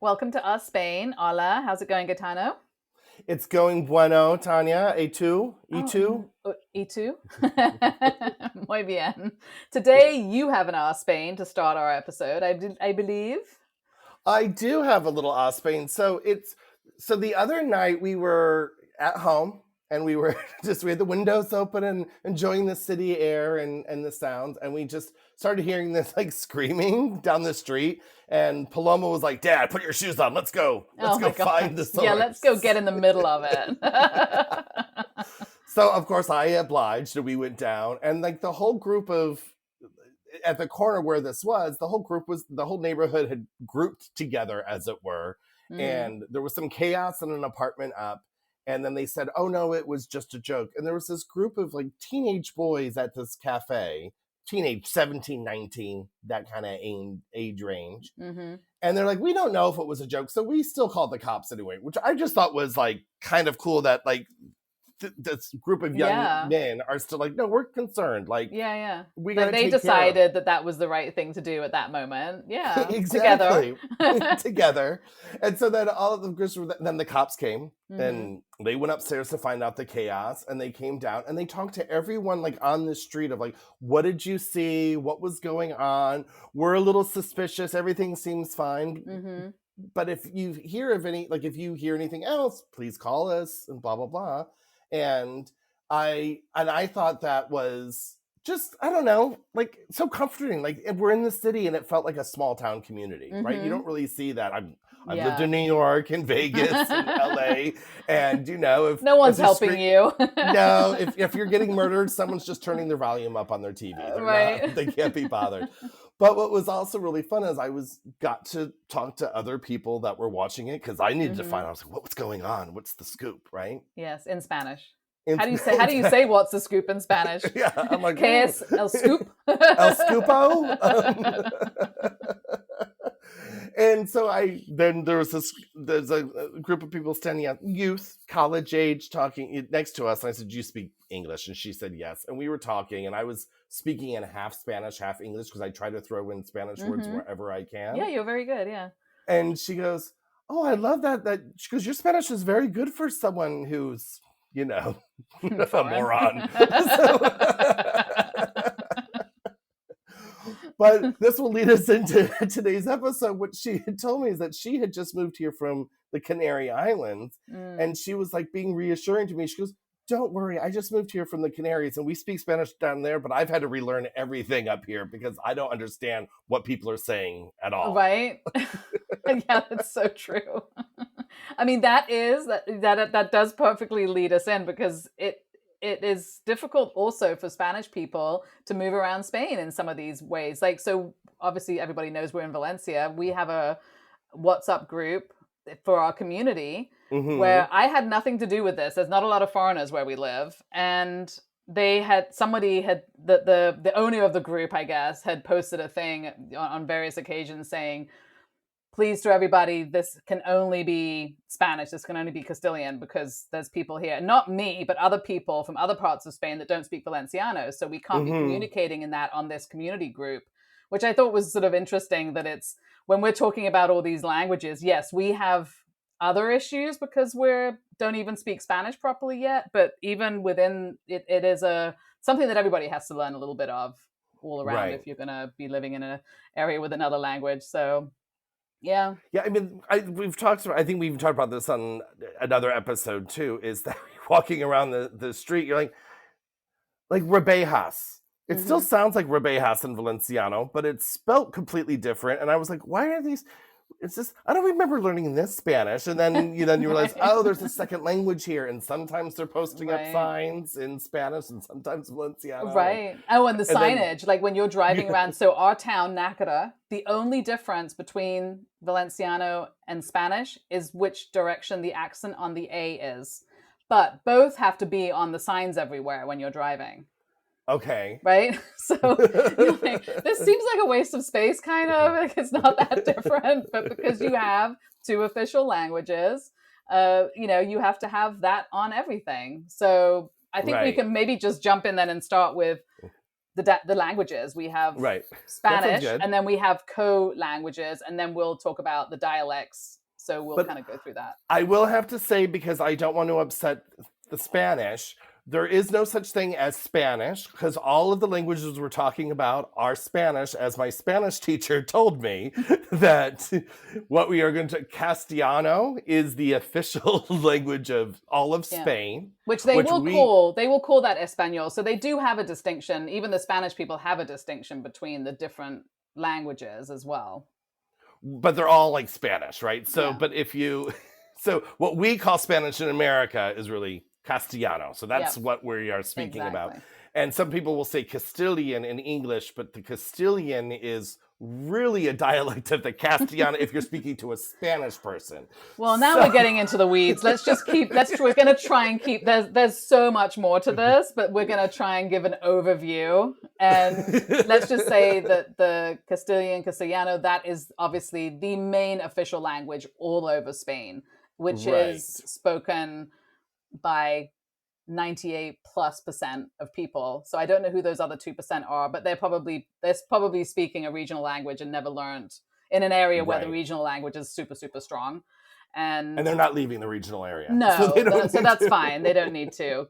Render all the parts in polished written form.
Welcome to us, Spain. Hola, how's it going, Gaetano? It's going bueno, Tanya. A2? Oh, E2? ¿y tú? Muy bien. Today you have an Ask Spain to start our episode, I believe. I do have a little Spain. So the other night we were at home and we were we had the windows open and enjoying the city air and the sounds, and we just started hearing this like screaming down the street, and Paloma was like, "Dad, put your shoes on. Let's go. Let's Oh go my find the gosh. Yeah, let's source." go get in the middle of it. So of course I obliged, and we went down, and like the whole group of at the corner where this was, the whole neighborhood had grouped together, as it were, Mm. and there was some chaos in an apartment up. And then they said, "Oh no, it was just a joke." And there was this group of like teenage boys at this cafe, teenage 17, 19, that kind of age range. Mm-hmm. And they're like, "We don't know if it was a joke," so we still called the cops anyway, which I just thought was like kind of cool that like this group of young Yeah. men are still like, "No, we're concerned. Like, Yeah. we got Like to they take care of." decided that that was the right thing to do at that moment. Yeah, together. Exactly. Together. And so then all of the groups then the cops came, Mm-hmm. and they went upstairs to find out the chaos, and they came down and they talked to everyone like on the street of like, "What did you see? What was going on? We're a little suspicious. Everything seems fine. Mm-hmm. But if you hear anything else, please call us," and blah blah blah. And I thought that was just, I don't know, like so comforting. Like we're in the city and it felt like a small town community, right? You Mm-hmm. don't really see that. I've lived Yeah. in New York and Vegas and LA, and No if one's there's helping you. no, if you're getting murdered, someone's just turning their volume up on their TV. Right. They can't be bothered. But what was also really fun is got to talk to other people that were watching it, because I needed to Mm-hmm. find out, I was like, what's going on? What's the scoop, right? Yes, in Spanish. In, How do you say what's the scoop in Spanish? yeah, I'm like, ¿Qué es el scoop? El Scupo. And so then there's a group of people standing out, youth, college age, talking next to us. And I said, "Do you speak English?" And she said yes. And we were talking, and I was speaking in half Spanish, half English, because I try to throw in Spanish words Mm-hmm. wherever I Yeah, can. you're very good. Yeah. And she goes, "Oh, I love that." She goes, "Your Spanish is very good for someone who's, a Foreign. moron." But this will lead us into today's episode. What she had told me is that she had just moved here from the Canary Islands, and she was like being reassuring to me. She goes, "Don't worry, I just moved here from the Canaries, and we speak Spanish down there, but I've had to relearn everything up here because I don't understand what people are saying at all." Right? Yeah, that's so true. I mean, that does perfectly lead us in, because it is difficult also for Spanish people to move around Spain in some of these ways. Like, so obviously everybody knows we're in Valencia. We have a WhatsApp group for our community Mm-hmm. where I had nothing to do with this. There's not a lot of foreigners where we live. And the owner of the group, I guess, had posted a thing on various occasions saying, "Please, to everybody, this can only be Spanish. This can only be Castilian, because there's people here, not me, but other people from other parts of Spain that don't speak Valenciano. So we can't be Mm-hmm. communicating in that on this community group," which I thought was sort of interesting, that it's, when we're talking about all these languages, yes, we have other issues because we don't even speak Spanish properly yet. But even within it, it is something that everybody has to learn a little bit of all around Right. if you're going to be living in an area with another language. So, yeah. Yeah, I mean, I think we've talked about this on another episode too, is that walking around the street, you're like Rebejas. It still Mm-hmm. sounds like Rebejas in Valenciano, but it's spelt completely different. And I was like, why are these? It's just, I don't remember learning this Spanish. And then you realize, Right. oh, there's a second language here, and sometimes they're posting up Right. signs in Spanish and sometimes Valenciano, Right. Oh, and the and then signage, like when you're driving around. So our town, Nácara, the only difference between Valenciano and Spanish is which direction the accent on the A is. But both have to be on the signs everywhere when you're driving. okay. Right? So you're like, this seems like a waste of space, kind of. Like, it's not that different, but because you have two official languages, you have to have that on everything. So I think we Right. can maybe just jump in then and start with the languages. We have Right. That sounds Spanish, good. and then we have co-languages, and then we'll talk about the dialects. So we'll But kind of go through that. I will have to say, because I don't want to upset the Spanish, there is no such thing as Spanish, because all of the languages we're talking about are Spanish, as my Spanish teacher told me, that what we are going to, Castellano is the official language of all of Yeah. Spain. Which they will call that Espanol. So they do have a distinction. Even the Spanish people have a distinction between the different languages as well. But they're all like Spanish, right? So, Yeah. but if you, so what we call Spanish in America is really Castellano. So that's what we are speaking about. And some people will say Castilian in English, but the Castilian is really a dialect of the Castellano if you're speaking to a Spanish person. Well, now we're getting into the weeds. Let's just we're going to try and keep, there's so much more to this, but we're going to try and give an overview. And let's just say that the Castellano, that is obviously the main official language all over Spain, which is spoken by 98+% of people. So I don't know who those other 2% are, but they're probably speaking a regional language and never learned in an area where the regional language is super, super strong. And they're not leaving the regional area. No, so that's fine. They don't need to.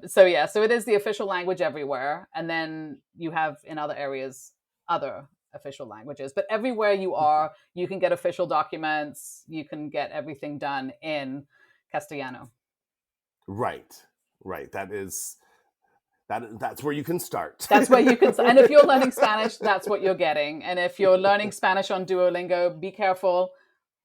So it is the official language everywhere. And then you have in other areas, other official languages. But everywhere you are, you can get official documents. You can get everything done in Castellano. Right. That's where you can start. That's where you can. And if you're learning Spanish, that's what you're getting. And if you're learning Spanish on Duolingo, be careful.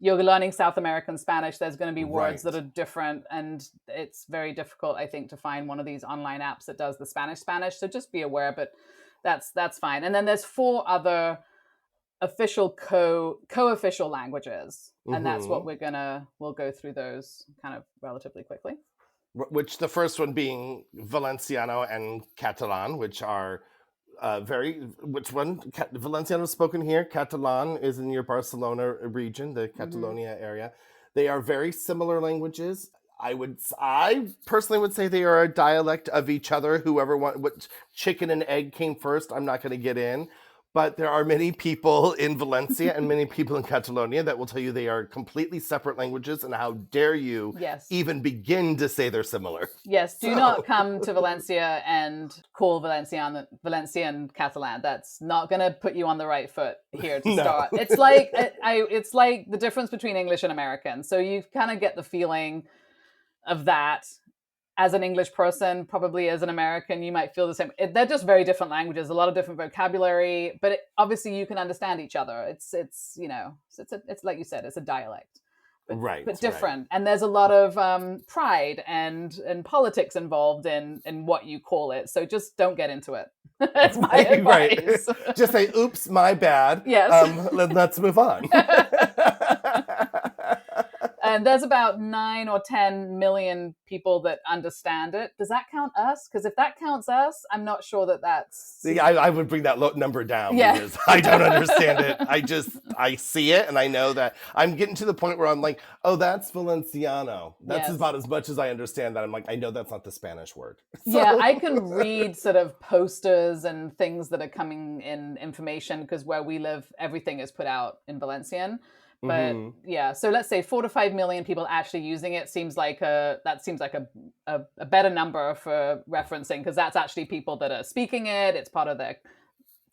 You're learning South American Spanish. There's going to be words that are different, and it's very difficult, I think, to find one of these online apps that does the Spanish. So just be aware. But that's fine. And then there's 4 other official co-official languages, and that's what we'll go through those kind of relatively quickly. Which the first one being Valenciano and Catalan, which are Valenciano is spoken here. Catalan is in your Barcelona region, the Catalonia area. They are very similar languages. I personally would say they are a dialect of each other. What chicken and egg came first, I'm not going to get in. But there are many people in Valencia and many people in Catalonia that will tell you they are completely separate languages, and how dare you even begin to say they're similar. Yes, do not come to Valencia and call Valencian Catalan. That's not going to put you on the right foot here to start. It's like it's like the difference between English and American. So you kind of get the feeling of that. As an English person, probably as an American, you might feel the same. They're just very different languages, a lot of different vocabulary, but obviously you can understand each other. It's like you said, it's a dialect, but different. Right. And there's a lot of pride and politics involved in what you call it. So just don't get into it. That's my advice. Right. Just say, "Oops, my bad." Yes. Let's move on. And there's about 9 or 10 million people that understand it. Does that count us? Because if that counts us, I'm not sure that's... See, I would bring that number down because I don't understand it. I see it and I know that I'm getting to the point where I'm like, oh, that's Valenciano. That's about as much as I understand that. I'm like, I know that's not the Spanish word. So... Yeah, I can read sort of posters and things that are coming in information because where we live, everything is put out in Valencian. But so let's say 4 to 5 million people actually using it seems like a better number for referencing, because that's actually people that are speaking it. It's part of their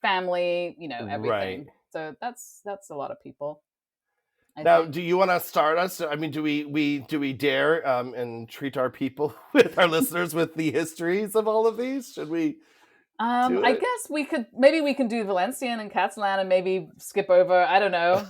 family, everything. Right. So that's a lot of people. I think. Do you want to start us? I mean, do we dare and treat our people with our listeners with the histories of all of these? Should we? I guess we can do Valencian and Catalan and maybe skip over. I don't know.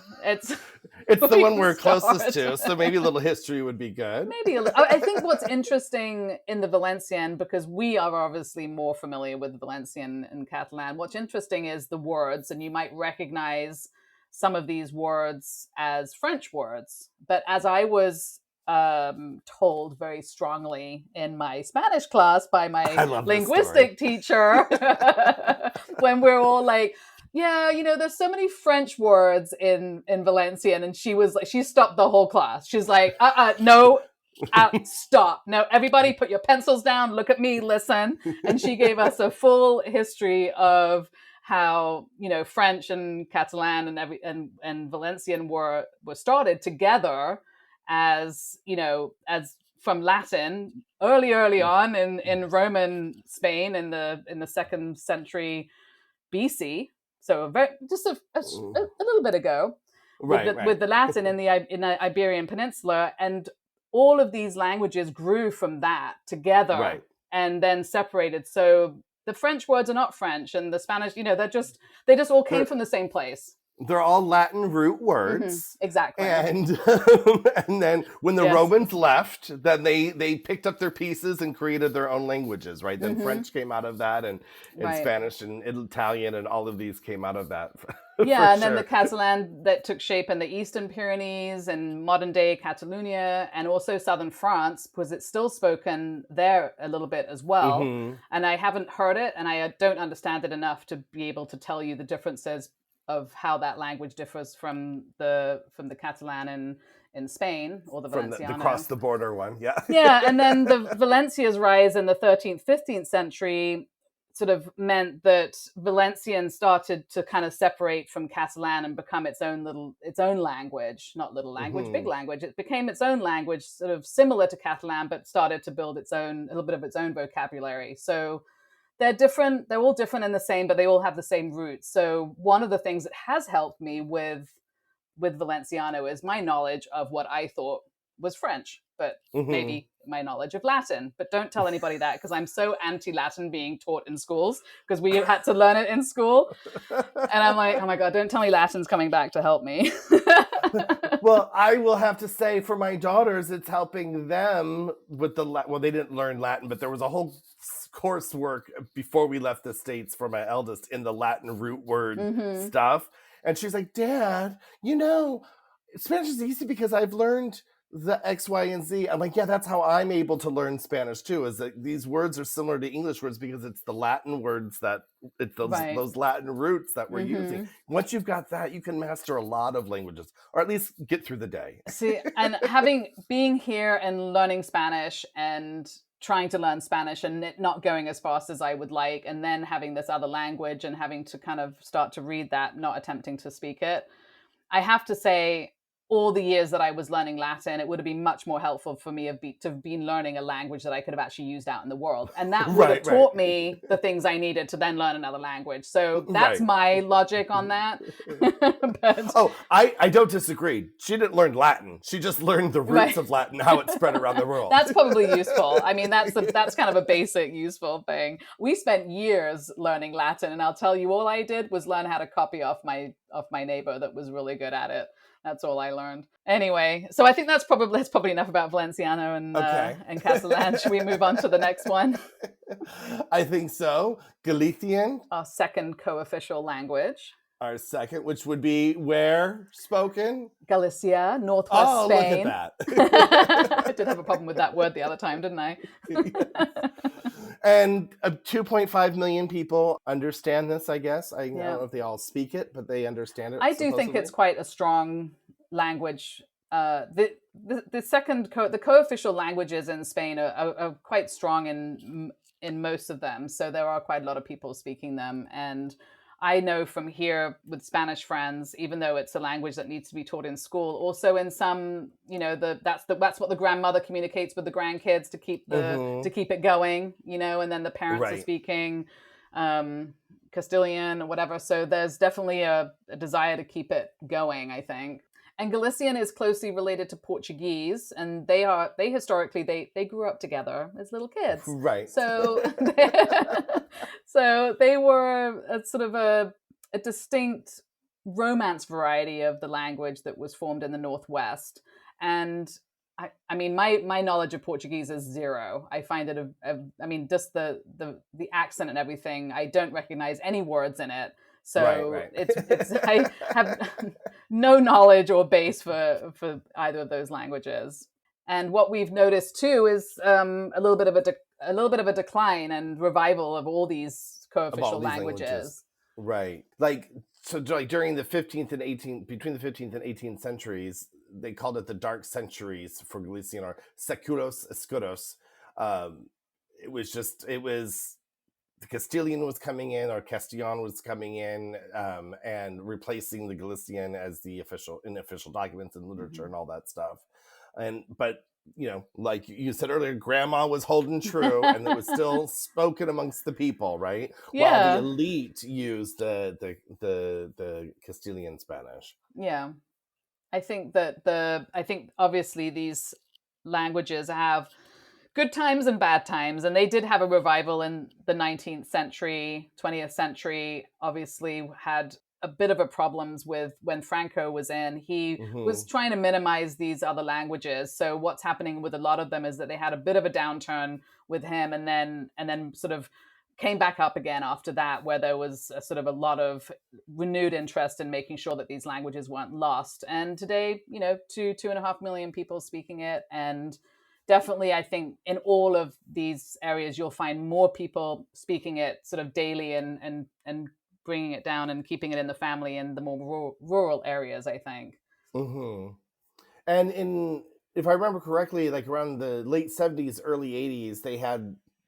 It's the one we're closest to, so maybe a little history would be good. Maybe I think what's interesting in the Valencian, because we are obviously more familiar with Valencian and Catalan, what's interesting is the words, and you might recognize some of these words as French words. But as I was told very strongly in my Spanish class by my linguistic teacher when we're all like, there's so many French words in Valencian, and she was like, she stopped the whole class. She's like, no, Stop. No, everybody put your pencils down. Look at me, listen. And she gave us a full history of how, French and Catalan and Valencian were started together as, as from Latin early on in Roman Spain in the second century BC. So just a little bit ago, with the Latin in the Iberian Peninsula, and all of these languages grew from that together and then separated. So the French words are not French, and the Spanish, they just all came from the same place. They're all Latin root words. Exactly. And and then when the Romans left, then they picked up their pieces and created their own languages, right? Then French came out of that, and Spanish and Italian and all of these came out of that. Yeah, and then the Catalan that took shape in the Eastern Pyrenees and modern day Catalonia, and also southern France, because it's still spoken there a little bit as well. And I haven't heard it, and I don't understand it enough to be able to tell you the differences of how that language differs from the Catalan in Spain, or the Valenciano. From the cross the border one, yeah. Yeah, and then the Valencia's rise in the 13th, 15th century sort of meant that Valencian started to kind of separate from Catalan and become its own language, not little language, big language. It became its own language, sort of similar to Catalan, but started to build a little bit of its own vocabulary. So they're different. They're all different and the same, but they all have the same roots. So one of the things that has helped me with Valenciano is my knowledge of what I thought was French, but maybe my knowledge of Latin. But don't tell anybody that, because I'm so anti-Latin being taught in schools, because we had to learn it in school. And I'm like, oh my God, don't tell me Latin's coming back to help me. Well, I will have to say for my daughters, it's helping them with they didn't learn Latin, but there was a whole coursework before we left the States for my eldest in the Latin root word stuff. And she's like, Dad, Spanish is easy because I've learned the X, Y, and Z. I'm like, yeah, that's how I'm able to learn Spanish too, is that these words are similar to English words because it's the Latin words those Latin roots that we're using. Once you've got that, you can master a lot of languages, or at least get through the day. See, and being here and learning Spanish and trying to learn Spanish and it not going as fast as I would like, and then having this other language and having to kind of start to read that, not attempting to speak it. I have to say, all the years that I was learning Latin, it would have been much more helpful for me to have been learning a language that I could have actually used out in the world. And that would have taught me the things I needed to then learn another language. So that's my logic on that. But, I don't disagree. She didn't learn Latin. She just learned the roots of Latin, how it spread around the world. That's probably useful. I mean, that's kind of a basic useful thing. We spent years learning Latin, and I'll tell you, all I did was learn how to copy off my neighbor that was really good at it. That's all I learned. Anyway, so I think that's probably enough about Valenciano and Catalan. Should we move on to the next one? I think so. Galician. Our second co-official language. Our second, which would be where spoken? Galicia, northwest Spain. Look at that. I did have a problem with that word the other time, didn't I? And 2.5 million people understand this, I guess. I don't know if they all speak it, but they understand it. I do think it's quite a strong language. The co-official languages in Spain are quite strong in most of them. So there are quite a lot of people speaking them. And I know from here with Spanish friends, even though it's a language that needs to be taught in school, also in some, that's what the grandmother communicates with the grandkids to keep it going, and then the parents are speaking Castilian or whatever. So there's definitely a desire to keep it going, I think. And Galician is closely related to Portuguese, and they historically they grew up together as little kids. Right. So so they were a sort of a distinct Romance variety of the language that was formed in the Northwest. And I mean, my knowledge of Portuguese is zero. I find it just the accent and everything. I don't recognize any words in it. So it's I have no knowledge or base for either of those languages. And what we've noticed too is a little bit of a decline and revival of all these co-official languages. Right. Like during the 15th and 18th, between the 15th and 18th centuries, they called it the dark centuries for Galician, or securos escuros. Um, it was the Castilian was coming in, or Castellano was coming in, and replacing the Galician as the official documents and literature and all that stuff. But like you said earlier, grandma was holding true, and it was still spoken amongst the people, right? While the Yeah. elite used the Castilian Spanish. Yeah. I think obviously these languages have good times and bad times, and they did have a revival in the 19th century. 20th century obviously had a bit of a problems with when Franco was in. He was Hmm. trying to minimize these other languages. So what's happening with a lot of them is that they had a bit of a downturn with him, and then sort of came back up again after that, where there was a sort of a lot of renewed interest in making sure that these languages weren't lost. And today, 2.5 million people speaking it, and definitely I think in all of these areas you'll find more people speaking it sort of daily, and bringing it down and keeping it in the family in the more rural areas, I think. Hmm. And if I remember correctly, like around the late 70s, early 80s,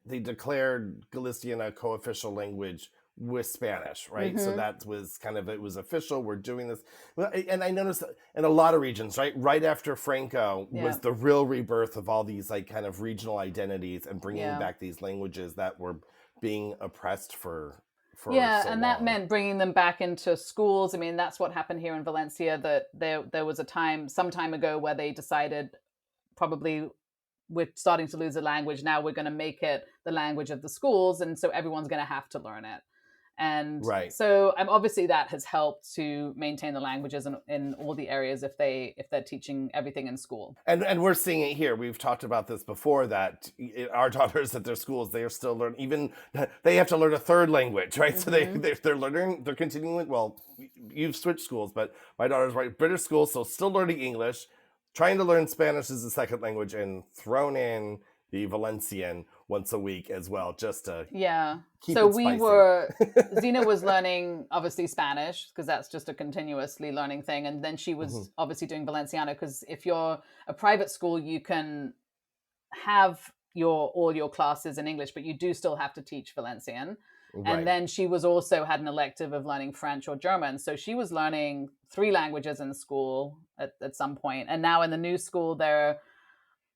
they declared Galician a co-official language with Spanish, right? So Mm-hmm. that was it was official. We're doing this. Well, and I noticed that in a lot of regions, right after Franco Yeah. was the real rebirth of all these like kind of regional identities and bringing Yeah. back these languages that were being oppressed for Yeah, so and that long. meant bringing them back into schools. I mean, that's what happened here in Valencia. That there was a time, some time ago, where they decided, probably, we're starting to lose the language. Now we're going to make it the language of the schools, and so everyone's going to have to learn it. And Right. so, obviously, that has helped to maintain the languages in all the areas if they're teaching everything in school. And we're seeing it here. We've talked about this before, that our daughters at their schools, they are still learning, even they have to learn a third language, right? So Mm-hmm. they're learning, they're continuing. Well, you've switched schools, but my daughter's right, British school, so still learning English, trying to learn Spanish as a second language, and thrown in the Valencian once a week as well, just to Yeah. keep So it we spicy. were, Zena was learning obviously Spanish because that's just a continuously learning thing. And then she Hmm. was obviously doing Valenciano because if you're a private school, you can have all your classes in English, but you do still have to teach Valencian. And Right. then she was also had an elective of learning French or German. So she was learning 3 languages in school at some point. And now in the new school,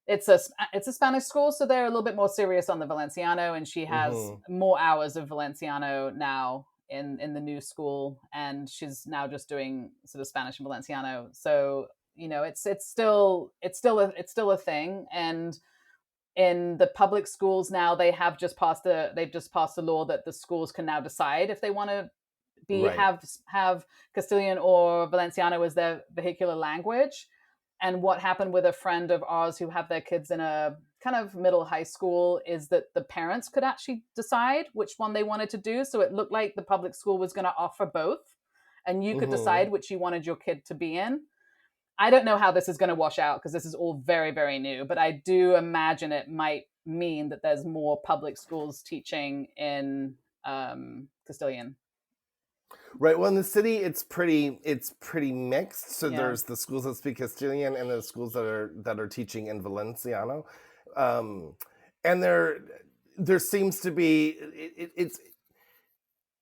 it's a Spanish school, so they're a little bit more serious on the Valenciano, and she has Hmm. more hours of Valenciano now in the new school, and she's now just doing sort of Spanish and Valenciano. So it's still a thing. And in the public schools now, they've just passed a law that the schools can now decide if they want to be Right. have Castilian or Valenciano as their vehicular language. And what happened with a friend of ours who have their kids in a kind of middle high school is that the parents could actually decide which one they wanted to do. So it looked like the public school was going to offer both, and you could Hmm. decide which you wanted your kid to be in. I don't know how this is going to wash out because this is all very, very new, but I do imagine it might mean that there's more public schools teaching in Castilian. Right. Well, in the city, it's pretty mixed. So Yeah. there's the schools that speak Castilian and the schools that are teaching in Valenciano, um, and there seems to be it's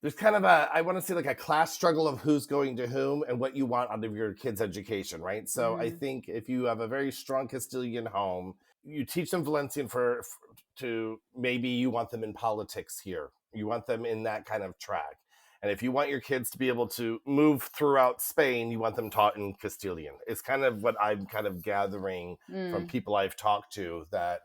there's kind of a, I want to say, like a class struggle of who's going to whom and what you want out of your kid's education, right? So I Mm-hmm. think if you have a very strong Castilian home, you teach them Valencian to maybe you want them in politics here, you want them in that kind of track. And if you want your kids to be able to move throughout Spain, you want them taught in Castilian. It's kind of what I'm kind of gathering from Mm, people I've talked to, that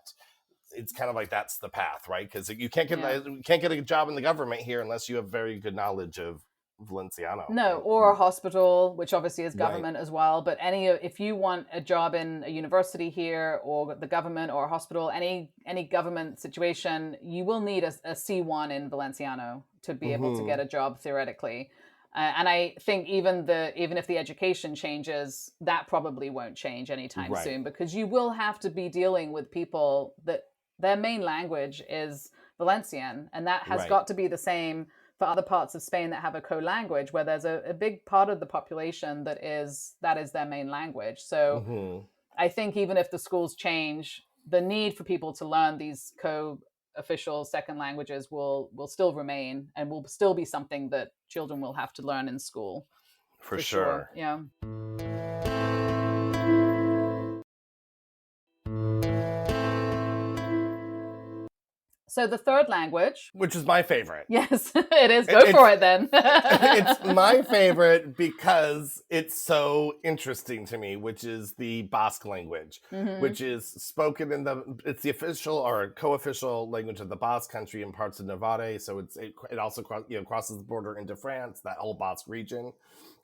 it's kind of like that's the path, right? Because yeah. you can't get a job in the government here unless you have very good knowledge of Valenciano. No, or a hospital, which obviously is Right. government as well. But if you want a job in a university here, or the government, or a hospital, any government situation, you will need a C1 in Valenciano to be able to Hmm. get a job theoretically. And I think even if the education changes, that probably won't change anytime Right. soon, because you will have to be dealing with people that their main language is Valencian, and that has Right. got to be the same for other parts of Spain that have a co-language, where there's a big part of the population that is their main language. So I think even if the schools change, the need for people to learn these co-official second languages will still remain, and will still be something that children will have to learn in school. For sure. Yeah. So the third language, which is my favorite. Yes, it is. Go for it then. It's my favorite because it's so interesting to me, which is the Basque language, which is spoken it's the official or co-official language of the Basque country in parts of Navarre. So it also crosses the border into France, that whole Basque region.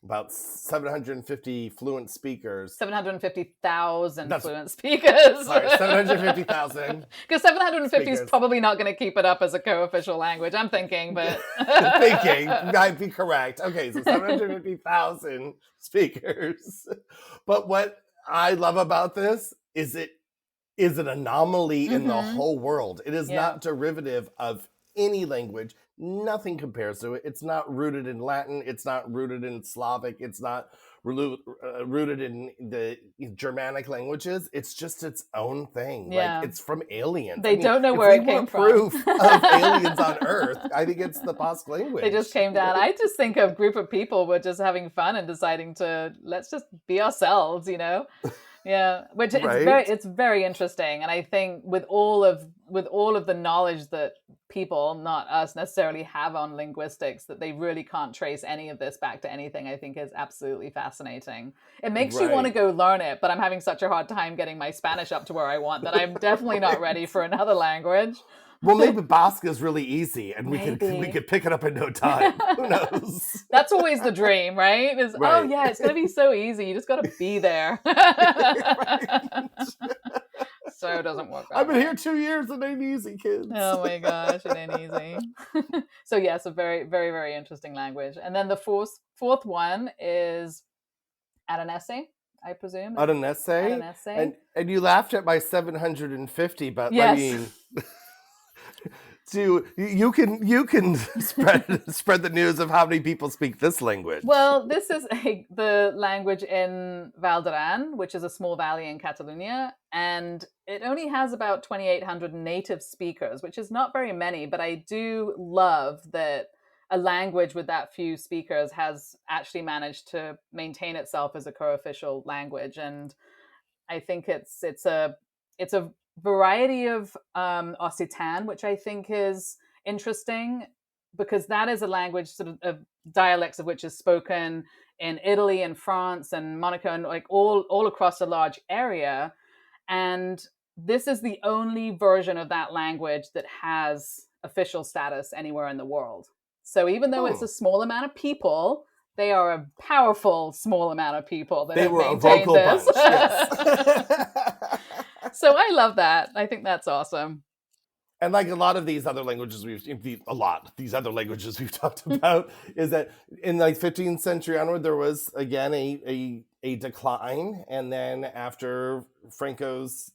About 750 fluent speakers. 750,000 fluent speakers. Sorry, 750,000. Because 750 is probably not going to keep it up as a co-official language, I'm thinking, but... I'd be correct. Okay, so 750,000 speakers. But what I love about this is it is an anomaly in the whole world. It is not derivative of any language. Nothing compares to it. It's not rooted in Latin. It's not rooted in Slavic. It's not rooted in the Germanic languages. It's just its own thing. Yeah. Like, it's from aliens. They don't know where it came from. Proof of aliens on Earth, I think it's the Basque language. They just came down. I just think a group of people were just having fun and deciding let's just be ourselves, Yeah, which it's very interesting, and I think with all of the knowledge that people, not us necessarily, have on linguistics, that they really can't trace any of this back to anything, I think is absolutely fascinating. It makes you want to go learn it, but I'm having such a hard time getting my Spanish up to where I want that I'm definitely not ready for another language. Well, maybe Basque is really easy, and we could pick it up in no time. Who knows? That's always the dream, right? Oh yeah, it's gonna be so easy. You just gotta be there. So it doesn't work. I've been here 2 years. It ain't easy, kids. Oh my gosh, it ain't easy. So yes, a very, very, very interesting language. And then the fourth one is Aranese, I presume. Aranese. And you laughed at my 750, but yes. I mean. You can spread the news of how many people speak this language. Well, this is the language in Val d'Aran, which is a small valley in Catalonia, and it only has about 2,800 native speakers, which is not very many, but I do love that a language with that few speakers has actually managed to maintain itself as a co-official language, and I think it's a variety of Occitan, which I think is interesting because that is a language sort of dialects of which is spoken in Italy and France and Monaco and like all across a large area. And this is the only version of that language that has official status anywhere in the world. So even though it's a small amount of people, they are a powerful small amount of people that have maintained this. Bunch, yes. So I love that. I think that's awesome. And like a lot of these other languages we've talked about is that in like 15th century onward, there was again a decline. And then after Franco's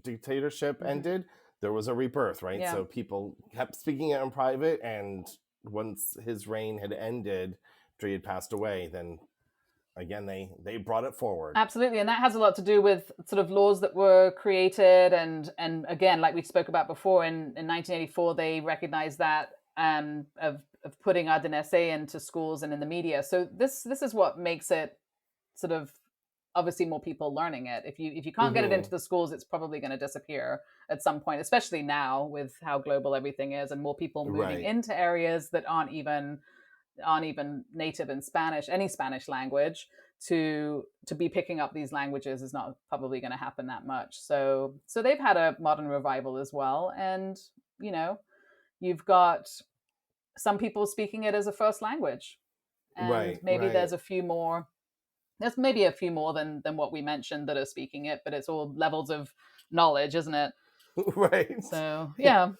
dictatorship ended, there was a rebirth, right? Yeah. So people kept speaking it in private. And once his reign had ended, after he had passed away, then again, they brought it forward. Absolutely. And that has a lot to do with sort of laws that were created. And again, like we spoke about before, in 1984, they recognized that of putting Aranese into schools and in the media. So this is what makes it sort of obviously more people learning it. If you can't get it into the schools, it's probably going to disappear at some point, especially now with how global everything is and more people moving into areas that aren't even native in Spanish, any Spanish language, to be picking up these languages is not probably going to happen that much. So they've had a modern revival as well. And, you've got some people speaking it as a first language. And maybe there's a few more. There's maybe a few more than what we mentioned that are speaking it, but it's all levels of knowledge, isn't it? Right. So, yeah.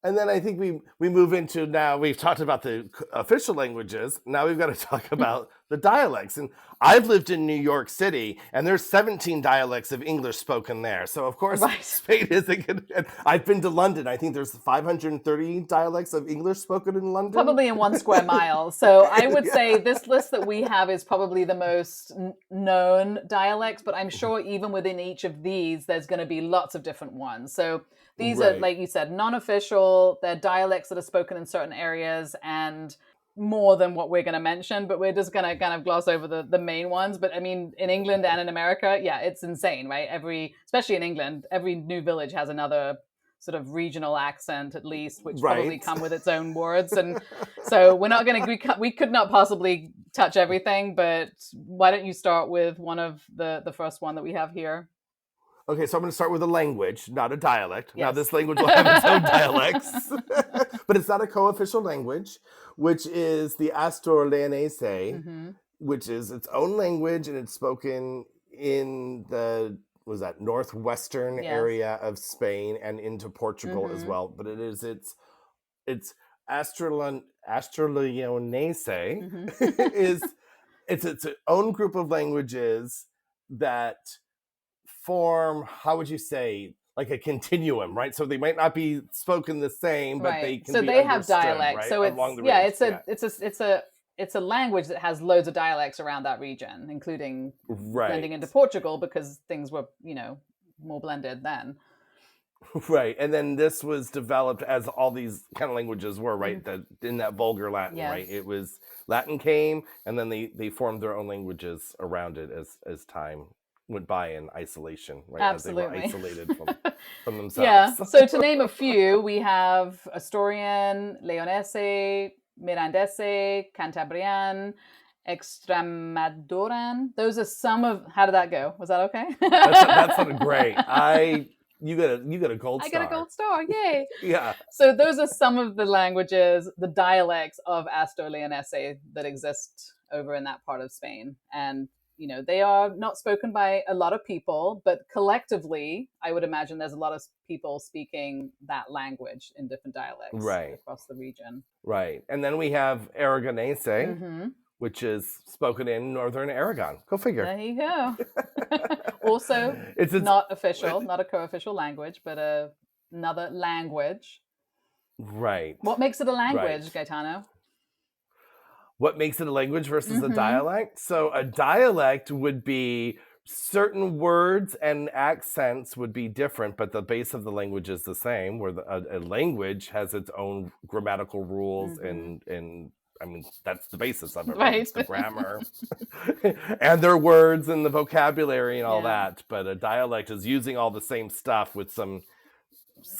And then I think we move into now, we've talked about the official languages. Now we've got to talk about the dialects. And I've lived in New York City, and there's 17 dialects of English spoken there. So of course, Right. Spain isn't good. I've been to London. I think there's 530 dialects of English spoken in London. Probably in 1 square mile. So I would Yeah. say this list that we have is probably the most known dialects, but I'm sure even within each of these, there's going to be lots of different ones. So these are, Right. like you said, non-official. They're dialects that are spoken in certain areas and more than what we're going to mention, but we're just going to kind of gloss over the main ones. But I mean, in England and in America, yeah, it's insane, right? Especially in England, every new village has another sort of regional accent, at least, which probably Right. come with its own words. And so we're not going to, we could not possibly touch everything, but why don't you start with one of the first one that we have here? Okay, so I'm going to start with a language, not a dialect. Now, Yes. this language will have its own dialects, but it's not a co-official language, which is the Aranese, Mhm. which is its own language, and it's spoken in the northwestern Yes. area of Spain and into Portugal as Mhm. well. But it's Astraleonese Mhm. is it's its own group of languages that form, how would you say, like a continuum, right? So they might not be spoken the same, but they Right. can So be they have understood, dialects. right, So along it's, the yeah, range. it's a language that has loads of dialects around that region, including blending Right, into Portugal because things were, more blended then. right. And then this was developed as all these kind of languages were, right? Mhm. That in that vulgar Latin, Yes. right? It was Latin came, and then they formed their own languages around it as time went by in isolation, right? As they were Absolutely. isolated from Yeah. themselves. So to name a few, we have Asturian, Leonese, Mirandese, Cantabrian, Extremaduran. Those are some of. How did that go? Was that okay? That sounded great. You got a gold I star. got a gold star. Yay. Yeah. So those are some of the languages, the dialects of Asto-Leonese that exist over in that part of Spain. And, they are not spoken by a lot of people, but collectively, I would imagine there's a lot of people speaking that language in different dialects Right. across the region. Right. And then we have Aragonese, Mm-hmm. which is spoken in northern Aragon. Go figure. There you go. Also, It's not official, not a co-official language, but another language. right. What makes it a language, Right. Gaetano? What makes it a language versus a Mhm. dialect? So a dialect would be certain words and accents would be different, but the base of the language is the same. Where a language has its own grammatical rules, Mhm. and I mean that's the basis of it, right? Right. It's the grammar and their words and the vocabulary and all Yeah. that. But a dialect is using all the same stuff with some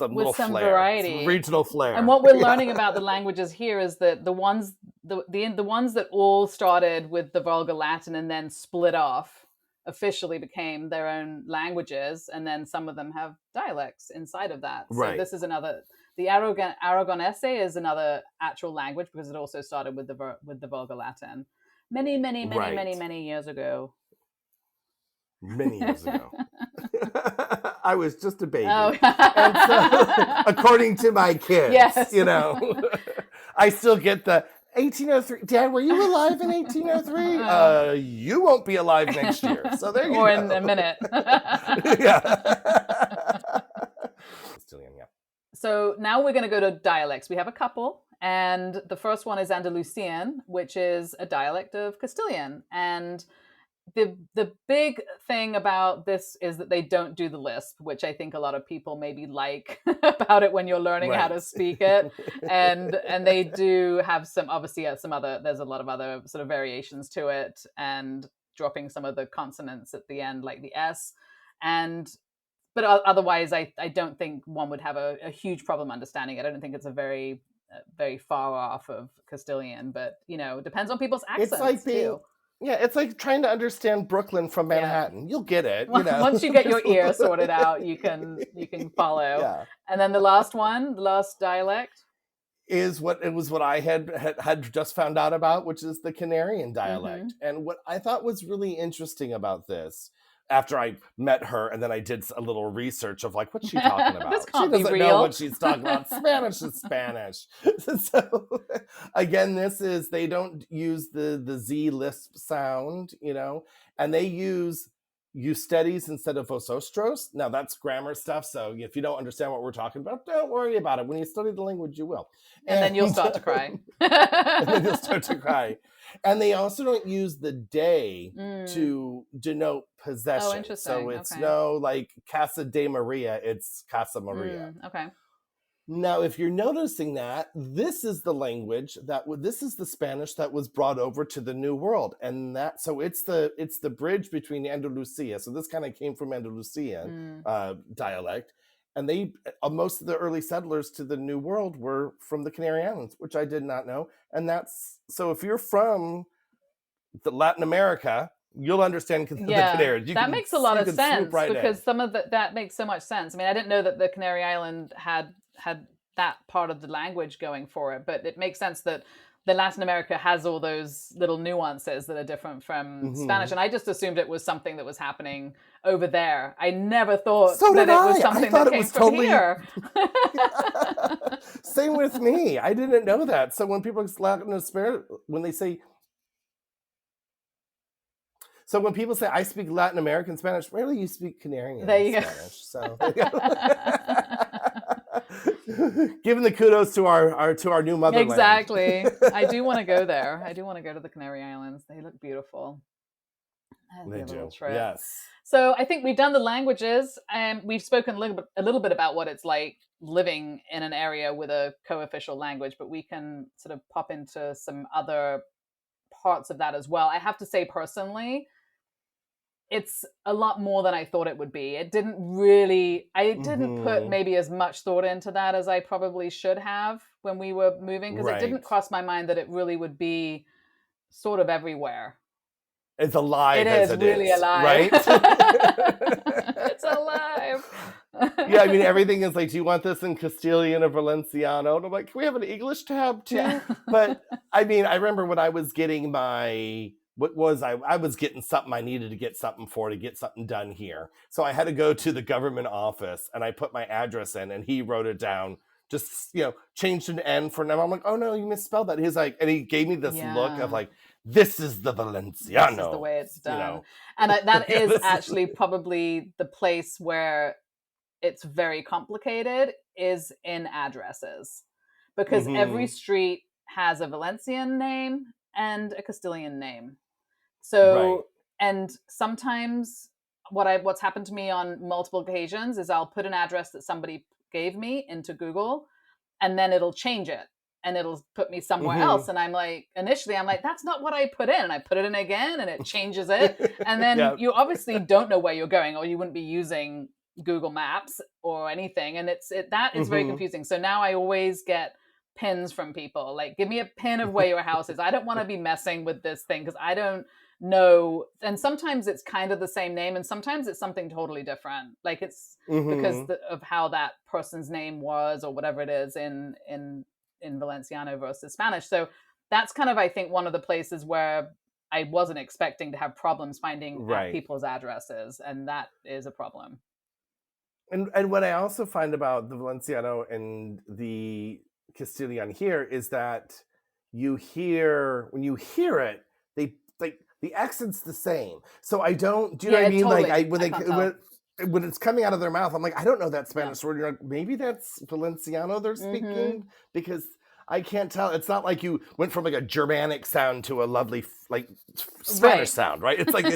With little some flair, some variety. regional flair. And what we're Yeah. learning about the languages here is that the ones that all started with the Vulgar Latin and then split off officially became their own languages, and then some of them have dialects inside of that. So Right. this is another. The Aragonese is another actual language because it also started with the Vulgar Latin many Right. years ago. Many years ago. I was just a baby. Oh. And so, according to my kids, Yes. I still get the 1803. Dad, were you alive in 1803? You won't be alive next year. So there you go. Or in a minute. Yeah. Castilian, yeah. So now we're going to go to dialects. We have a couple. And the first one is Andalusian, which is a dialect of Castilian. And the big thing about this is that they don't do the lisp, which I think a lot of people maybe like about it when you're learning how to Right. speak it. And they do have some, obviously, there's a lot of other sort of variations to it, and dropping some of the consonants at the end, like the S. But otherwise, I don't think one would have a huge problem understanding it. I don't think it's a very far off of Castilian, but depends on people's accents It's like too. Yeah, it's like trying to understand Brooklyn from Manhattan. Yeah. You'll get it, Once you get your ear sorted out, you can follow. Yeah. And then the last dialect is what I had just found out about, which is the Canarian dialect. Mm-hmm. And what I thought was really interesting about this after I met her, and then I did a little research of like, what's she talking about? This She can't be doesn't know real. what she's talking about. Spanish is Spanish. So again, they don't use the Z lisp sound, and they use ustedes instead of vosotros. Now that's grammar stuff. So if you don't understand what we're talking about, don't worry about it. When you study the language, you will. And then you'll start to cry. And then you'll start to cry. And they also don't use the day to denote possession. Oh, interesting. So it's Okay. no like Casa de Maria, it's Casa Maria. Okay. Now, if you're noticing that, this is the language this is the Spanish that was brought over to the New World, and so it's the bridge between Andalusia. So this kind of came from Andalusian dialect, and most of the early settlers to the New World were from the Canary Islands, which I did not know. And so if you're from Latin America, you'll understand the Canaries. That makes a lot of sense because in. some of that makes so much sense. I mean, I didn't know that the Canary Island had that part of the language going for it, but it makes sense that the Latin America has all those little nuances that are different from Spanish, and I just assumed it was something that was happening over there. I never thought that it was something that came from here. Same with me. I didn't know that. So when people when people say I speak Latin American Spanish, really you speak Canarian Spanish. So giving the kudos to our new motherland. Exactly. I do want to go there. I do want to go to the Canary Islands. They look beautiful. They do. Trip. Yes. So I think we've done the languages, and we've spoken a little bit about what it's like living in an area with a co-official language, but we can sort of pop into some other parts of that as well. I have to say personally, it's a lot more than I thought it would be. I didn't put maybe as much thought into that as I probably should have when we were moving, because it didn't cross my mind that it really would be sort of everywhere. It's alive. It is really alive. Right? It's alive. Yeah, I mean, everything is like, do you want this in Castilian or Valenciano? And I'm like, can we have an English tab too? Yeah. But I mean, I remember when I was getting I was getting something I needed to get something done here. So I had to go to the government office and I put my address in and he wrote it down, just, changed an N for an M. I'm like, oh no, you misspelled that. He's like, and he gave me this look of like, this is the Valenciano. This is the way it's done. And that is actually probably the place where it's very complicated is in addresses, because every street has a Valencian name and a Castilian name. So, and sometimes what's happened to me on multiple occasions is I'll put an address that somebody gave me into Google, and then it'll change it and it'll put me somewhere else. And initially I'm like, that's not what I put in. And I put it in again and it changes it. And then you obviously don't know where you're going, or you wouldn't be using Google Maps or anything. And that is very confusing. So now I always get pins from people, like, give me a pin of where your house is. I don't want to be messing with this thing because I don't know. And sometimes it's kind of the same name and sometimes it's something totally different, like it's because of how that person's name was or whatever it is in Valenciano versus Spanish. So that's kind of, I think, one of the places where I wasn't expecting to have problems finding people's addresses, and that is a problem. And what I also find about the Valenciano and the Castilian here is that when you hear it, the accent's the same. So I don't, do you know what I mean? Totally. Like when it's coming out of their mouth, I'm like, I don't know that Spanish word. You're like, maybe that's Valenciano they're speaking, because I can't tell. It's not like you went from like a Germanic sound to a lovely like Spanish sound, right? It's like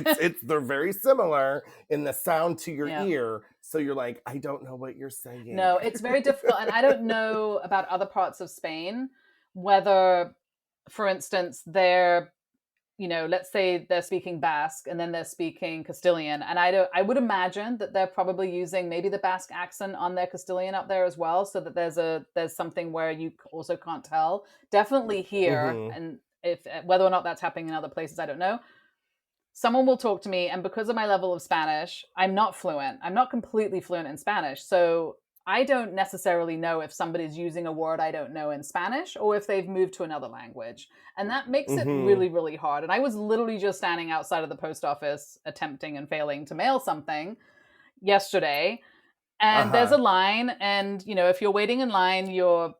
they're very similar in the sound to your ear. So you're like, I don't know what you're saying. No, it's very difficult. And I don't know about other parts of Spain, whether, for instance, they're, let's say they're speaking Basque and then they're speaking Castilian. And I would imagine that they're probably using maybe the Basque accent on their Castilian up there as well, so that there's something where you also can't tell. Definitely here, and whether or not that's happening in other places, I don't know. Someone will talk to me, and because of my level of Spanish, I'm not fluent. I'm not completely fluent in Spanish. So I don't necessarily know if somebody's using a word I don't know in Spanish or if they've moved to another language. And that makes it Mm-hmm. really, really hard. And I was literally just standing outside of the post office attempting and failing to mail something yesterday, and there's Uh-huh. a line, and if you're waiting in line, you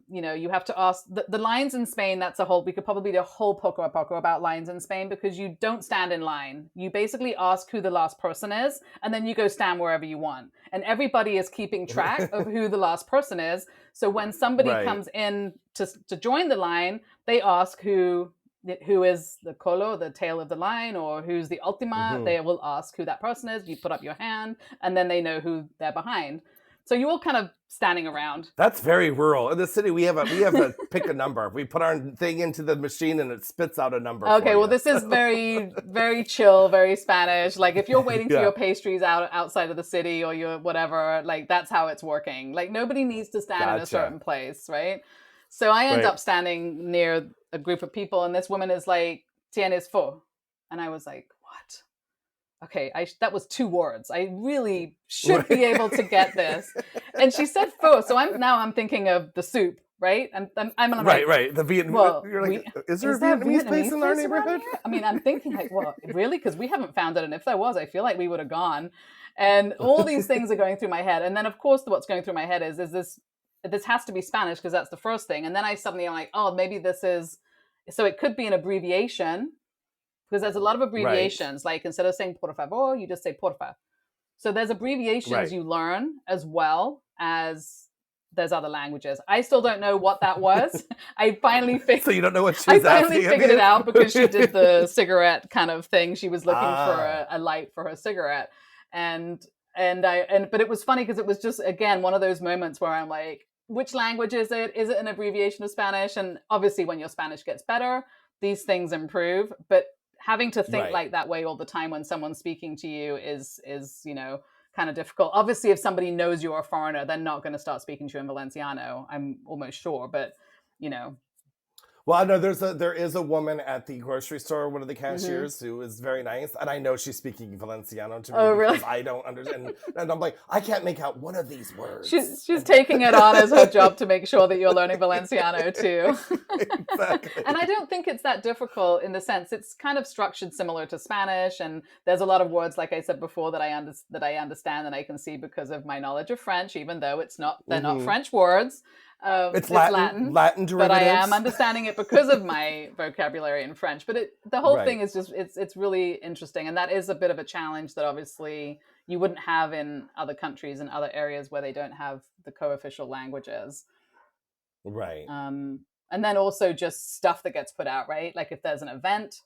have to ask the lines in Spain. That's a whole, we could probably do a whole poco about lines in Spain, because you don't stand in line. You basically ask who the last person is, and then you go stand wherever you want, and everybody is keeping track of who the last person is. So when somebody Right. comes in to join the line, they ask who is the colo, the tail of the line, or who's the ultima. Mm-hmm. They will ask who that person is. You put up your hand, and then they know who they're behind. So you're all kind of standing around. That's very rural. In the city, we have a pick a number. We put our thing into the machine and it spits out a number Okay, for well, you. this is very, very chill, very Spanish. Like, if you're waiting for Yeah. your pastries outside of the city, or your whatever, like, that's how it's working. Like, nobody needs to stand in a Gotcha. certain place, right? So I end Right. up standing near a group of people, and this woman is like, "Tienes fo?" And I was like, "What?" Okay, that was 2 words. I really should be able to get this. And she said pho, so I'm thinking of the soup, right? I'm like, right. The Vietnamese. well, You're like, is there a there Vietnamese place in our around neighborhood? here? I mean, I'm thinking like, well, really? Because we haven't found it, and if there was, I feel like we would have gone. And all these things are going through my head, and then of course, what's going through my head is this has to be Spanish, because that's the first thing, and then I'm like, oh, maybe this is, so it could be an abbreviation, because there's a lot of abbreviations. Right. Like, instead of saying por favor, you just say porfa. So there's abbreviations you learn, as well as there's other languages. I still don't know what that was. I finally figured. So you don't know what she was asking. I finally figured it out, because she did the cigarette kind of thing. She was looking for a light for her cigarette, but it was funny, because it was just, again, one of those moments where I'm like, which language is it? Is it an abbreviation of Spanish? And obviously, when your Spanish gets better, these things improve. But having to think like that way all the time when someone's speaking to you is kind of difficult. Obviously, if somebody knows you're a foreigner, they're not going to start speaking to you in Valenciano, I'm almost sure. But Well, I know there is a woman at the grocery store, one of the cashiers, who is very nice, and I know she's speaking Valenciano to me. Oh, really? Because I don't understand, and I'm like, I can't make out one of these words. She's taking it on as her job to make sure that you're learning Valenciano too. Exactly. And I don't think it's that difficult, in the sense it's kind of structured similar to Spanish, and there's a lot of words, like I said before, that I understand and I can see because of my knowledge of French, even though they're not French words. It's Latin derivatives. But I am understanding it because of my vocabulary in French. But the whole thing is just, it's really interesting. And that is a bit of a challenge that obviously you wouldn't have in other countries and other areas where they don't have the co-official languages. Right. And then also just stuff that gets put out, right? Like, if there's an event,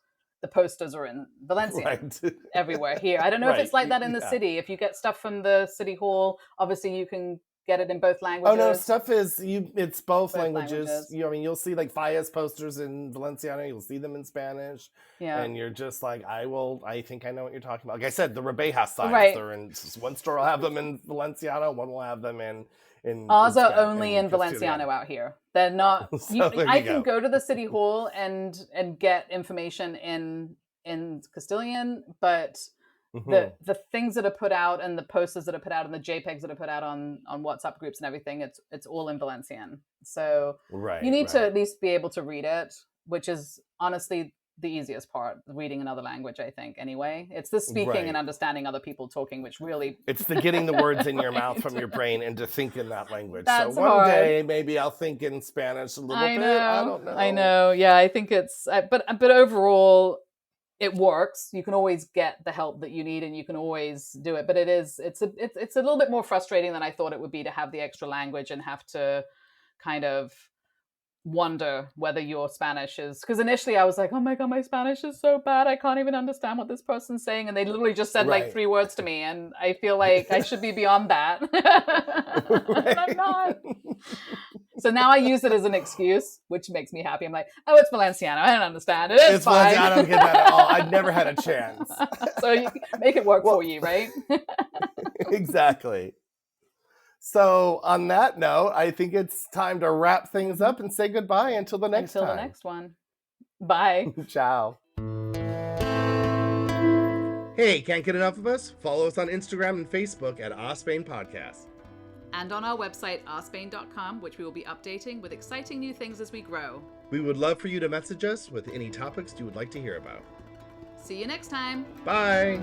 the posters are in Valencian everywhere here. I don't know if it's like that in the city. If you get stuff from the city hall, obviously you can get it in both languages. Oh no, stuff is it's both languages. You'll see like Faya's posters in Valenciano, you'll see them in Spanish. Yeah. And you're just like, I think I know what you're talking about. Like I said, the Rebejas signs, they're in one store will have them in Valenciano, one will have them in ours are only in Valenciano out here. They're not. I can go to the city hall and get information in Castilian, but the things that are put out, and the posters that are put out, and the JPEGs that are put out on WhatsApp groups and everything, it's all in Valencian. So you need to at least be able to read it, which is honestly the easiest part, reading another language, I think, anyway. It's the speaking and understanding other people talking, which really... It's the getting the words in your mouth from your brain and to think in that language. That's so one hard. day, maybe I'll think in Spanish a little bit. I don't know. I know. Yeah, I think it's... But overall, it works. You can always get the help that you need, and you can always do it. But it's a little bit more frustrating than I thought it would be, to have the extra language and have to kind of wonder whether your Spanish is, because initially I was like, oh my god, my Spanish is so bad, I can't even understand what this person's saying, and they literally just said like 3 words to me, and I feel like I should be beyond that. And I'm not. So now I use it as an excuse, which makes me happy. I'm like, oh, it's Valenciano, I don't understand it, it's fine. Valenciano, I don't get that at all. I've never had a chance. So you make it work for you, right? Exactly. So on that note, I think it's time to wrap things up and say goodbye until the next time. Until the next one. Bye. Ciao. Hey, can't get enough of us? Follow us on Instagram and Facebook at Ospain Podcast. and on our website, ourspain.com, which we will be updating with exciting new things as we grow. We would love for you to message us with any topics you would like to hear about. See you next time. Bye!